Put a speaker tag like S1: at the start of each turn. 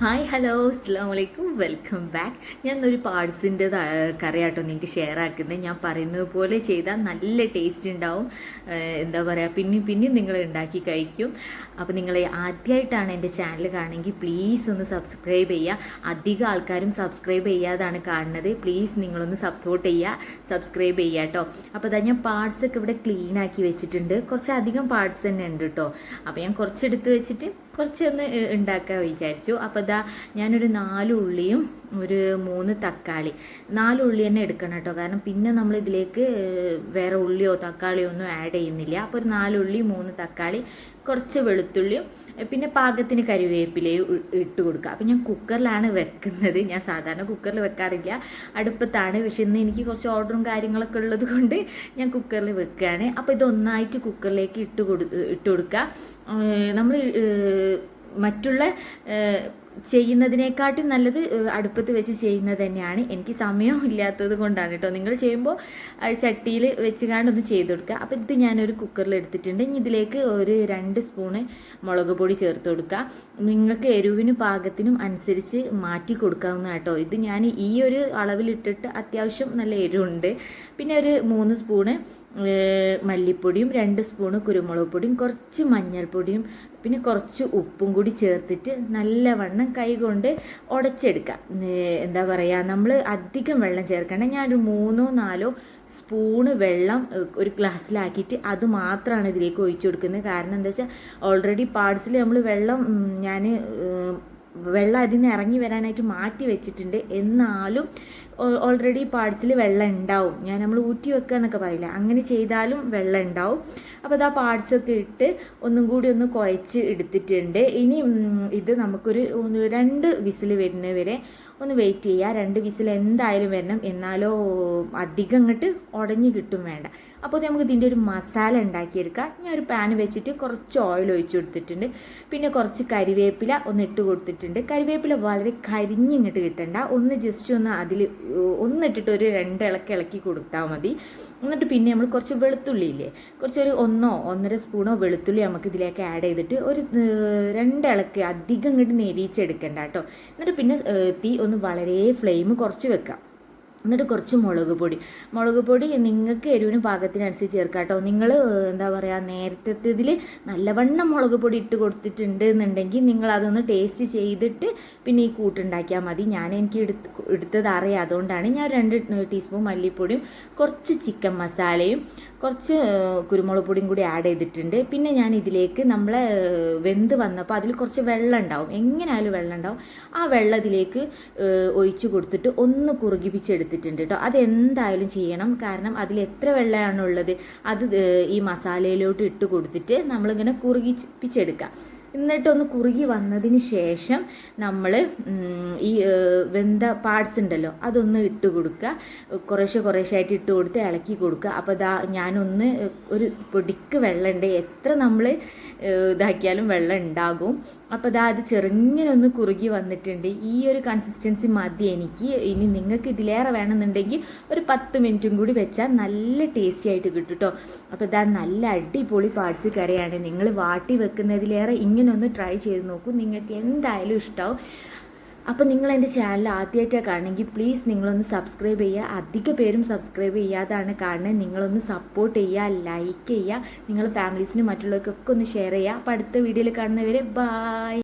S1: Hi hello അസ്സാം വലൈക്കും welcome back. ഞാൻ ഒരു പാർട്സിൻ്റെ കറിയാട്ടോ നിങ്ങൾക്ക് ഷെയർ ആക്കുന്നത്. ഞാൻ പറയുന്നത് പോലെ ചെയ്താൽ നല്ല ടേസ്റ്റ് ഉണ്ടാവും. എന്താ പറയുക, പിന്നെയും നിങ്ങൾ ഉണ്ടാക്കി കഴിക്കും. അപ്പോൾ നിങ്ങൾ ആദ്യമായിട്ടാണ് എൻ്റെ ചാനൽ കാണുമെങ്കിൽ പ്ലീസ് ഒന്ന് സബ്സ്ക്രൈബ് ചെയ്യുക. അധികം ആൾക്കാരും സബ്സ്ക്രൈബ് ചെയ്യാതാണ് കാണുന്നത്. പ്ലീസ് നിങ്ങളൊന്ന് സപ്പോർട്ട് ചെയ്യുക, സബ്സ്ക്രൈബ് ചെയ്യുക കേട്ടോ. അപ്പോൾ അതാ ഞാൻ പാർട്സൊക്കെ ഇവിടെ ക്ലീൻ ആക്കി വെച്ചിട്ടുണ്ട്. കുറച്ചധികം പാർട്സ് തന്നെ ഉണ്ട് കേട്ടോ. അപ്പോൾ ഞാൻ കുറച്ചെടുത്ത് വെച്ചിട്ട് കുറച്ചൊന്ന് ഉണ്ടാക്കാൻ വിചാരിച്ചു. അപ്പോൾ ഇതാ ഞാനൊരു 4 ഉള്ളിയും ഒരു 3 തക്കാളി, 4 ഉള്ളി തന്നെ എടുക്കണം കേട്ടോ. കാരണം പിന്നെ നമ്മൾ ഇതിലേക്ക് വേറെ ഉള്ളിയോ തക്കാളിയോ ഒന്നും ആഡ് ചെയ്യുന്നില്ല. അപ്പോൾ ഒരു 4 ഉള്ളി 3 തക്കാളി, കുറച്ച് വെളുത്തുള്ളിയും പിന്നെ പാകത്തിന് കറിവേപ്പിലയും ഇട്ട് കൊടുക്കുക. അപ്പം ഞാൻ കുക്കറിലാണ് വെക്കുന്നത്. ഞാൻ സാധാരണ കുക്കറിൽ വെക്കാറില്ല, അടുപ്പത്താണ്. പക്ഷെ ഇന്ന് എനിക്ക് കുറച്ച് ഓർഡറും കാര്യങ്ങളൊക്കെ ഉള്ളത് കൊണ്ട് ഞാൻ കുക്കറിൽ വെക്കുകയാണ്. അപ്പോൾ ഇതൊന്നായിട്ട് കുക്കറിലേക്ക് ഇട്ട് കൊടുക്കുക. നമ്മൾ മറ്റുള്ള ചെയ്യുന്നതിനെക്കാട്ടും നല്ലത് അടുപ്പത്ത് വെച്ച് ചെയ്യുന്നത് തന്നെയാണ്. എനിക്ക് സമയം ഇല്ലാത്തത് കൊണ്ടാണ് കേട്ടോ. നിങ്ങൾ ചെയ്യുമ്പോൾ ചട്ടിയിൽ വെച്ച് ഒന്ന് ചെയ്ത് കൊടുക്കുക. അപ്പോൾ ഇത് ഞാനൊരു കുക്കറിൽ എടുത്തിട്ടുണ്ട്. ഇനി ഇതിലേക്ക് ഒരു 2 സ്പൂണ് മുളക് പൊടി ചേർത്ത് കൊടുക്കുക. നിങ്ങൾക്ക് എരിവിനും പാകത്തിനും അനുസരിച്ച് മാറ്റി കൊടുക്കാവുന്ന കേട്ടോ. ഇത് ഞാൻ ഈ ഒരു അളവിലിട്ടിട്ട് അത്യാവശ്യം നല്ല എരിവുണ്ട്. പിന്നെ ഒരു 3 സ്പൂണ് മല്ലിപ്പൊടിയും 2 സ്പൂണ് കുരുമുളക് പൊടിയും കുറച്ച് മഞ്ഞൾപ്പൊടിയും പിന്നെ കുറച്ച് ഉപ്പും കൂടി ചേർത്തിട്ട് നല്ലവണ്ണം കൈകൊണ്ട് ഉടച്ചെടുക്കാം. എന്താ പറയുക, നമ്മൾ അധികം വെള്ളം ചേർക്കേണ്ട. ഞാനൊരു 3-4 സ്പൂണ് വെള്ളം ഒരു ഗ്ലാസ്സിലാക്കിയിട്ട് അത് മാത്രമാണ് ഇതിലേക്ക് ഒഴിച്ചു കൊടുക്കുന്നത്. കാരണം എന്താ വെച്ചാൽ ഓൾറെഡി പാർട്സിൽ നമ്മൾ വെള്ളം അതിന് ഇറങ്ങി വരാനായിട്ട് മാറ്റി വെച്ചിട്ടുണ്ട്. എന്നാലും ഓൾറെഡി പാർട്സിൽ വെള്ളം ഉണ്ടാവും. നമ്മൾ ഊറ്റി വെക്കുക എന്നൊക്കെ പറയില്ല, അങ്ങനെ ചെയ്താലും വെള്ളം ഉണ്ടാവും. അപ്പോൾ അത് ആ പാർട്സൊക്കെ ഇട്ട് ഒന്നും കൂടി ഒന്ന് കുഴച്ച് എടുത്തിട്ടുണ്ട്. ഇനി ഇത് നമുക്കൊരു 2 വിസിൽ വരുന്നവരെ ഒന്ന് വെയിറ്റ് ചെയ്യുക. 2 വിസിൽ എന്തായാലും വരണം, എന്നാലോ അധികം ഇങ്ങോട്ട് ഉടഞ്ഞ് കിട്ടും വേണ്ട. അപ്പോൾ നമുക്ക് ഇതിൻ്റെ ഒരു മസാല ഉണ്ടാക്കിയെടുക്കാം. ഞാൻ ഒരു പാൻ വെച്ചിട്ട് കുറച്ച് ഓയിൽ ഒഴിച്ചു കൊടുത്തിട്ടുണ്ട്. പിന്നെ കുറച്ച് കരിവേപ്പില ഒന്ന് ഇട്ട് കൊടുത്തിട്ടുണ്ട്. കരിവേപ്പില വളരെ കരിഞ്ഞിങ്ങോട്ട് കിട്ടണ്ട, ഒന്ന് ജസ്റ്റ് ഒന്ന് അതിൽ ഒന്നിട്ടിട്ട് ഒരു 2 ഇളക്കി കൊടുത്താൽ മതി. എന്നിട്ട് പിന്നെ നമ്മൾ കുറച്ച് വെളുത്തുള്ളി ഇല്ലേ, കുറച്ചൊരു 1-1.5 സ്പൂണോ വെളുത്തുള്ളി നമുക്ക് ഇതിലേക്ക് ആഡ് ചെയ്തിട്ട് ഒരു 2 ഇളക്കി അധികം ഇങ്ങോട്ട് നെരിച്ചെടുക്കണ്ട കേട്ടോ. എന്നിട്ട് പിന്നെ തീ ഒന്ന് വളരെ ഫ്ലെയിം കുറച്ച് വെക്കാം. എന്നിട്ട് കുറച്ച് മുളക് പൊടി നിങ്ങൾക്ക് എരിവിന് പാകത്തിനനുസരിച്ച് ചേർക്കാം കേട്ടോ. നിങ്ങൾ എന്താ പറയുക, നേരത്തേതിൽ നല്ലവണ്ണം മുളക് പൊടി ഇട്ട് കൊടുത്തിട്ടുണ്ട് എന്നുണ്ടെങ്കിൽ നിങ്ങൾ അതൊന്ന് ടേസ്റ്റ് ചെയ്തിട്ട് പിന്നെ ഈ കൂട്ടുണ്ടാക്കിയാൽ മതി. എനിക്ക് എടുത്തത് അറിയാം, അതുകൊണ്ടാണ് ഞാൻ 2 ടീസ്പൂൺ മല്ലിപ്പൊടിയും കുറച്ച് ചിക്കൻ മസാലയും കുറച്ച് കുരുമുളക് പൊടിയും കൂടി ആഡ് ചെയ്തിട്ടുണ്ട്. പിന്നെ ഞാൻ ഇതിലേക്ക് നമ്മൾ വെന്ത് വന്നപ്പോൾ അതിൽ കുറച്ച് വെള്ളം ഉണ്ടാവും, എങ്ങനെയായാലും വെള്ളം ഉണ്ടാവും. ആ വെള്ളം ഇതിലേക്ക് ഒഴിച്ച് കൊടുത്തിട്ട് ഒന്ന് കുറുകിപ്പിച്ചെടുത്തിട്ടുണ്ട് കേട്ടോ. അതെന്തായാലും ചെയ്യണം, കാരണം അതിൽ എത്ര വെള്ളമാണുള്ളത് അത് ഈ മസാലയിലോട്ട് ഇട്ട് കൊടുത്തിട്ട് നമ്മളിങ്ങനെ കുറുകിപ്പിച്ചെടുക്കുക. എന്നിട്ടൊന്ന് കുറുകി വന്നതിന് ശേഷം നമ്മൾ ഈ വെന്ത പാർട്സ് ഉണ്ടല്ലോ അതൊന്ന് ഇട്ട് കൊടുക്കുക. കുറേശ്ശായിട്ട് ഇട്ട് കൊടുത്ത് ഇളക്കി കൊടുക്കുക. അപ്പോൾ ഞാനൊന്ന് ഒരു പൊടിക്ക് വെള്ളമുണ്ട്, എത്ര നമ്മൾ ഇതാക്കിയാലും വെള്ളം ഉണ്ടാകും. അപ്പോൾ അത് ചെറുങ്ങനെ ഒന്ന് കുറുകി വന്നിട്ടുണ്ട്. ഈ ഒരു കൺസിസ്റ്റൻസി മതി എനിക്ക്. ഇനി നിങ്ങൾക്ക് ഇതിലേറെ വേണമെന്നുണ്ടെങ്കിൽ ഒരു 10 മിനിറ്റും കൂടി വെച്ചാൽ നല്ല ടേസ്റ്റി ആയിട്ട് കിട്ടും കേട്ടോ. അപ്പോൾ നല്ല അടിപൊളി പാർട്സ് കറിയാണ്. നിങ്ങൾ വാട്ടി വെക്കുന്നതിലേറെ ഒന്ന് ട്രൈ ചെയ്ത് നോക്കൂ, നിങ്ങൾക്ക് എന്തായാലും ഇഷ്ടമാവും. അപ്പോൾ നിങ്ങൾ എൻ്റെ ചാനൽ ആദ്യമായിട്ടാണ് കാണണമെങ്കിൽ പ്ലീസ് നിങ്ങളൊന്ന് സബ്സ്ക്രൈബ് ചെയ്യുക. അധിക പേരും സബ്സ്ക്രൈബ് ചെയ്യാതാണ് കാണുന്നത്. നിങ്ങളൊന്ന് സപ്പോർട്ട് ചെയ്യുക, ലൈക്ക് ചെയ്യുക, നിങ്ങൾ ഫാമിലീസിനും മറ്റുള്ളവർക്കൊക്കെ ഒന്ന് ഷെയർ ചെയ്യുക. അപ്പോൾ അടുത്ത വീഡിയോയിൽ കാണുന്നവരെ ബൈ.